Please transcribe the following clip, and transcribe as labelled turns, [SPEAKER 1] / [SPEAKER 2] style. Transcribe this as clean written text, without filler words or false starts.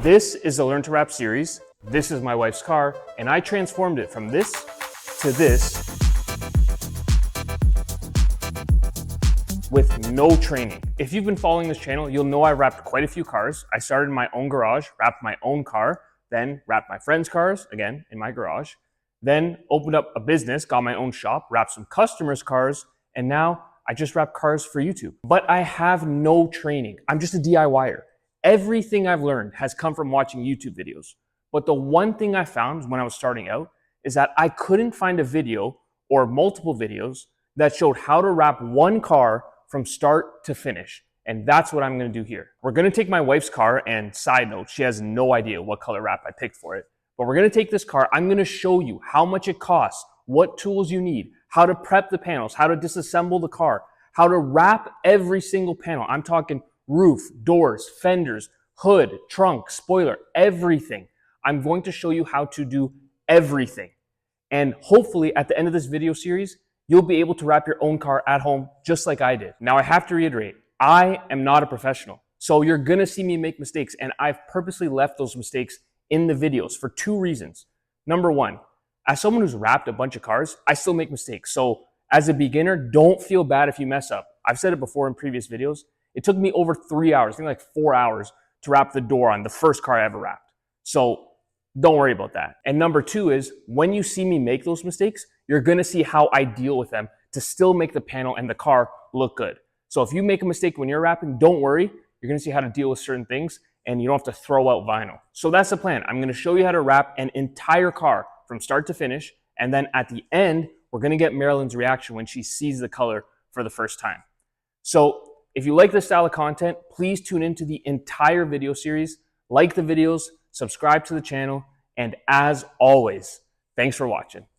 [SPEAKER 1] This is the Learn to Wrap series. This is my wife's car, and I transformed it from this to this with no training. If you've been following this channel, you'll know I wrapped quite a few cars. I started in my own garage, wrapped my own car, then wrapped my friends' cars, again, in my garage, then opened up a business, got my own shop, wrapped some customers' cars, and now I just wrap cars for YouTube. But I have no training. I'm just a DIYer. Everything I've learned has come from watching YouTube videos. But the one thing I found when I was starting out is that I couldn't find a video or multiple videos that showed how to wrap one car from start to finish. And that's what I'm gonna do here. We're gonna take my wife's car, and side note, she has no idea what color wrap I picked for it. But we're gonna take this car, I'm gonna show you how much it costs, what tools you need, how to prep the panels, how to disassemble the car, how to wrap every single panel. I'm talking roof, doors, fenders, hood, trunk, spoiler, everything. I'm going to show you how to do everything. And hopefully at the end of this video series, you'll be able to wrap your own car at home just like I did. Now I have to reiterate, I am not a professional. So you're gonna see me make mistakes, and I've purposely left those mistakes in the videos for two reasons. Number one, as someone who's wrapped a bunch of cars, I still make mistakes. So as a beginner, don't feel bad if you mess up. I've said it before in previous videos. It took me over 3 hours, I think like 4 hours, to wrap the door on the first car I ever wrapped. So don't worry about that. And number two is, when you see me make those mistakes, you're gonna see how I deal with them to still make the panel and the car look good. So if you make a mistake when you're wrapping, don't worry. You're gonna see how to deal with certain things, and you don't have to throw out vinyl. So that's the plan. I'm gonna show you how to wrap an entire car from start to finish, and then at the end, we're gonna get Marilyn's reaction when she sees the color for the first time. So if you like this style of content, please tune into the entire video series, like the videos, subscribe to the channel, and as always, thanks for watching.